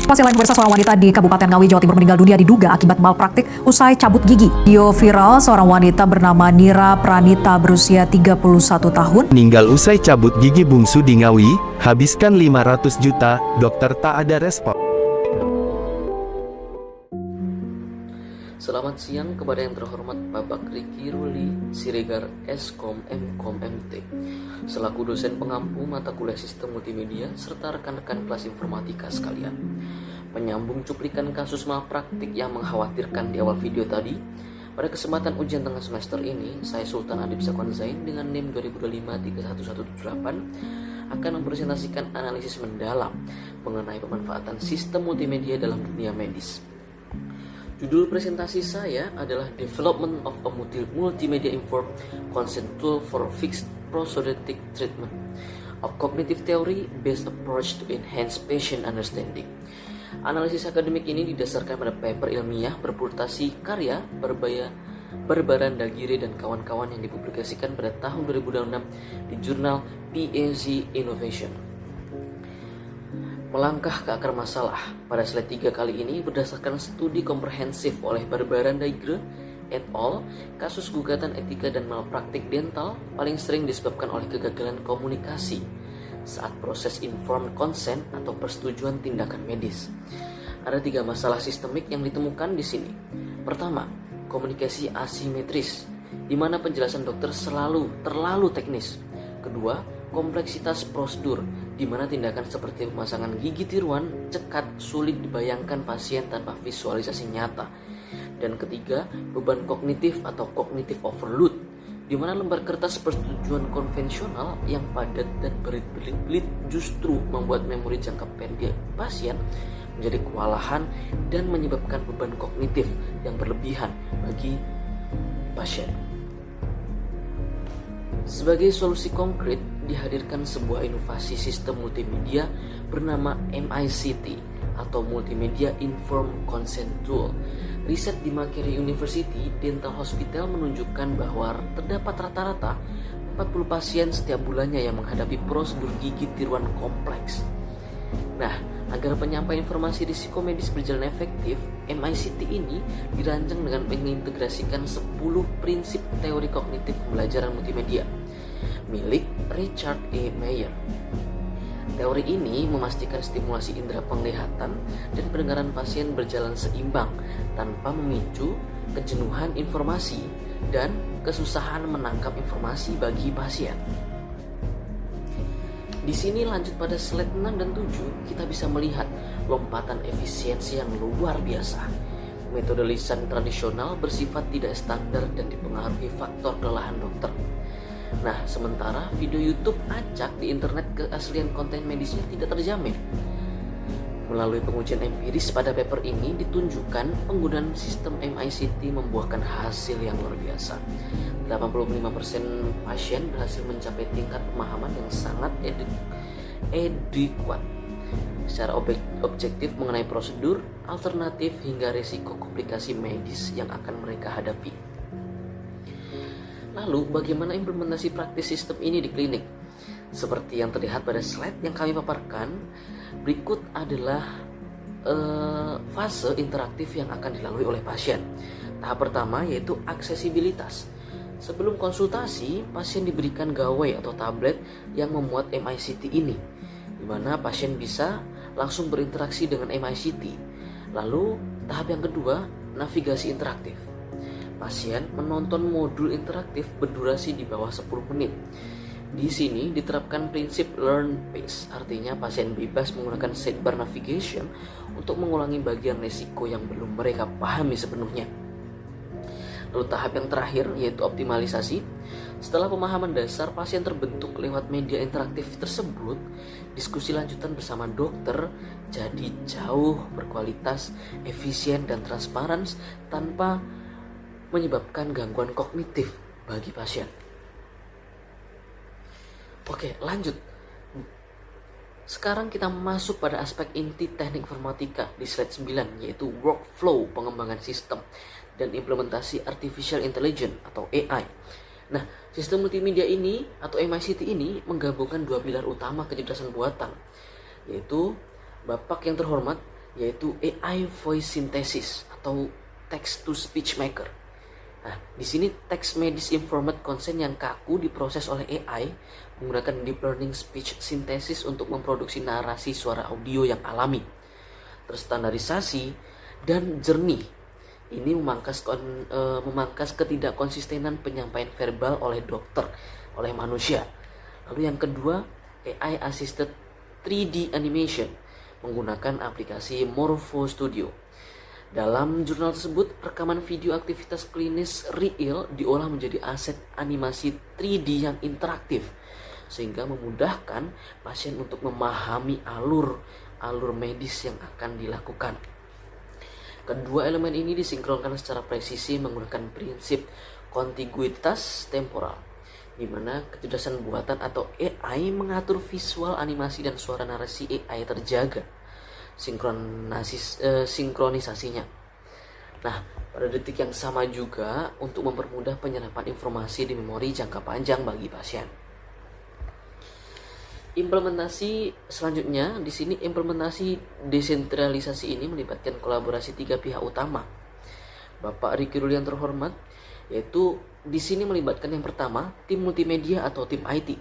Informasi lain pemirsa, seorang wanita di Kabupaten Ngawi, Jawa Timur meninggal dunia diduga akibat malpraktik usai cabut gigi. Video viral seorang wanita bernama Nira Pranita berusia 31 tahun meninggal usai cabut gigi bungsu di Ngawi, habiskan 500 juta, dokter tak ada respon. Selamat siang kepada yang terhormat Bapak Riki Ruli Siregar Eskom Mkom MT selaku dosen pengampu mata kuliah sistem multimedia serta rekan-rekan kelas informatika sekalian. Menyambung cuplikan kasus malpraktik yang mengkhawatirkan di awal video tadi, pada kesempatan ujian tengah semester ini, saya Sultan Adib Zakwan Zain dengan NIM 2025-31178 akan mempresentasikan analisis mendalam mengenai pemanfaatan sistem multimedia dalam dunia medis. Judul presentasi saya adalah Development of a Multimedia Informed Consent Tool for Fixed Prosthetic Treatment, a Cognitive Theory-Based Approach to Enhance Patient Understanding. Analisis akademik ini didasarkan pada paper ilmiah berputasi karya Barbarandagire dan kawan-kawan yang dipublikasikan pada tahun 2006 di jurnal PAZ Innovation. Melangkah ke akar masalah, pada slide 3 kali ini berdasarkan studi komprehensif oleh Barbarandagire et al., kasus gugatan etika dan malpraktik dental paling sering disebabkan oleh kegagalan komunikasi saat proses informed consent atau persetujuan tindakan medis. Ada 3 masalah sistemik yang ditemukan di sini. Pertama, komunikasi asimetris, di mana penjelasan dokter selalu terlalu teknis. Kedua, kompleksitas prosedur, di mana tindakan seperti pemasangan gigi tiruan cekat sulit dibayangkan pasien tanpa visualisasi nyata. Dan ketiga, beban kognitif atau cognitive overload, di mana lembar kertas persetujuan konvensional yang padat dan berbelit-belit justru membuat memori jangka pendek pasien menjadi kewalahan dan menyebabkan beban kognitif yang berlebihan bagi pasien. Sebagai solusi konkret, dihadirkan sebuah inovasi sistem multimedia bernama MICT atau Multimedia Informed Consent Tool. Riset di Makerere University Dental Hospital menunjukkan bahwa terdapat rata-rata 40 pasien setiap bulannya yang menghadapi prosedur gigi tiruan kompleks. Nah, agar penyampaian informasi risiko medis berjalan efektif, MICT ini dirancang dengan mengintegrasikan 10 prinsip teori kognitif pembelajaran multimedia milik Richard E. Meyer. Teori ini memastikan stimulasi indera penglihatan dan pendengaran pasien berjalan seimbang tanpa memicu kejenuhan informasi dan kesusahan menangkap informasi bagi pasien. Di sini lanjut pada slide 6 dan 7, kita bisa melihat lompatan efisiensi yang luar biasa. Metode lisan tradisional bersifat tidak standar dan dipengaruhi faktor kelelahan dokter. Nah, sementara video YouTube acak di internet keaslian konten medisnya tidak terjamin. Melalui pengujian empiris pada paper ini ditunjukkan penggunaan sistem MICT membuahkan hasil yang luar biasa. 85% pasien berhasil mencapai tingkat pemahaman yang sangat adekuat secara objektif mengenai prosedur, alternatif hingga risiko komplikasi medis yang akan mereka hadapi. Lalu, bagaimana implementasi praktis sistem ini di klinik? Seperti yang terlihat pada slide yang kami paparkan, berikut adalah fase interaktif yang akan dilalui oleh pasien. Tahap pertama yaitu aksesibilitas. Sebelum konsultasi, pasien diberikan gawai atau tablet yang memuat MICT ini, di mana pasien bisa langsung berinteraksi dengan MICT. Lalu, tahap yang kedua, navigasi interaktif. Pasien menonton modul interaktif berdurasi di bawah 10 menit. Di sini diterapkan prinsip learn pace, artinya pasien bebas menggunakan sidebar navigation untuk mengulangi bagian risiko yang belum mereka pahami sepenuhnya. Lalu tahap yang terakhir yaitu optimalisasi. Setelah pemahaman dasar pasien terbentuk lewat media interaktif tersebut, diskusi lanjutan bersama dokter jadi jauh berkualitas, efisien dan transparan tanpa menyebabkan gangguan kognitif bagi pasien. Oke, lanjut. Sekarang kita masuk pada aspek inti teknik informatika di slide 9, yaitu workflow pengembangan sistem dan implementasi artificial intelligence atau AI. Nah, sistem multimedia ini atau MICT ini menggabungkan 2 pilar utama kecerdasan buatan, yaitu Bapak yang terhormat yaitu AI Voice Synthesis atau Text to Speech Maker. Nah, di sini teks medis informed consent yang kaku diproses oleh AI menggunakan deep learning speech synthesis untuk memproduksi narasi suara audio yang alami, terstandarisasi, dan jernih. Ini memangkas ketidakkonsistenan penyampaian verbal oleh dokter, oleh manusia. Lalu yang kedua, AI Assisted 3D Animation menggunakan aplikasi Morpho Studio. Dalam jurnal tersebut, rekaman video aktivitas klinis real diolah menjadi aset animasi 3D yang interaktif, sehingga memudahkan pasien untuk memahami alur medis yang akan dilakukan. Kedua elemen ini disinkronkan secara presisi menggunakan prinsip kontiguitas temporal, di mana kecerdasan buatan atau AI mengatur visual, animasi, dan suara narasi AI terjaga sinkronisasinya. Nah, pada detik yang sama juga untuk mempermudah penyerapan informasi di memori jangka panjang bagi pasien. Implementasi selanjutnya di sini, implementasi desentralisasi ini melibatkan kolaborasi 3 pihak utama. Bapak Ricky Ruli yang terhormat, yaitu di sini melibatkan yang pertama tim multimedia atau tim IT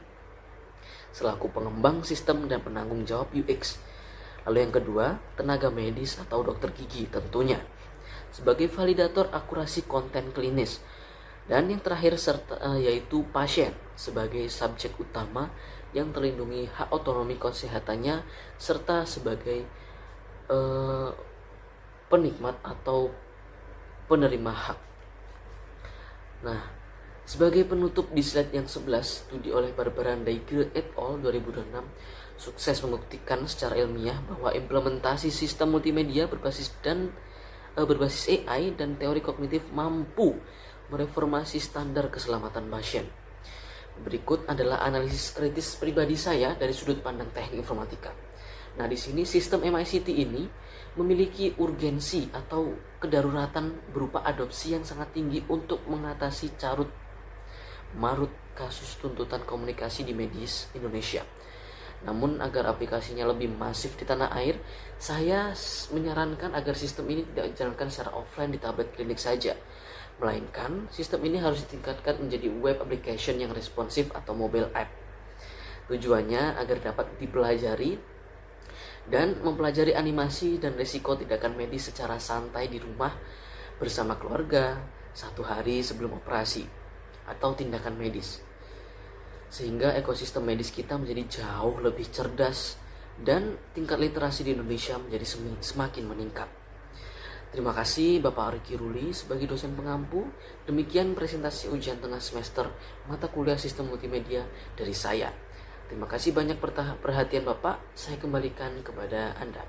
selaku pengembang sistem dan penanggung jawab UX. Lalu yang kedua, tenaga medis atau dokter gigi tentunya sebagai validator akurasi konten klinis. Dan yang terakhir yaitu pasien sebagai subjek utama yang terlindungi hak otonomi kesehatannya serta sebagai penikmat atau penerima hak. Nah, sebagai penutup di slide yang 11, studi oleh Barbara Daigle et al. 2006 sukses membuktikan secara ilmiah bahwa implementasi sistem multimedia berbasis AI dan teori kognitif mampu mereformasi standar keselamatan pasien. Berikut adalah analisis kritis pribadi saya dari sudut pandang teknik informatika. Nah, di sini sistem MICT ini memiliki urgensi atau kedaruratan berupa adopsi yang sangat tinggi untuk mengatasi carut marut kasus tuntutan komunikasi di medis Indonesia. Namun agar aplikasinya lebih masif di tanah air, saya menyarankan agar sistem ini tidak dijalankan secara offline di tablet klinik saja, melainkan sistem ini harus ditingkatkan menjadi web application yang responsif atau mobile app. Tujuannya agar dapat dipelajari dan mempelajari animasi dan risiko tindakan medis secara santai di rumah bersama keluarga 1 hari sebelum operasi atau tindakan medis, sehingga ekosistem medis kita menjadi jauh lebih cerdas dan tingkat literasi di Indonesia menjadi semakin meningkat. Terima kasih Bapak Ricky Ruli sebagai dosen pengampu. Demikian presentasi ujian tengah semester mata kuliah sistem multimedia dari saya. Terima kasih banyak perhatian Bapak. Saya kembalikan kepada Anda.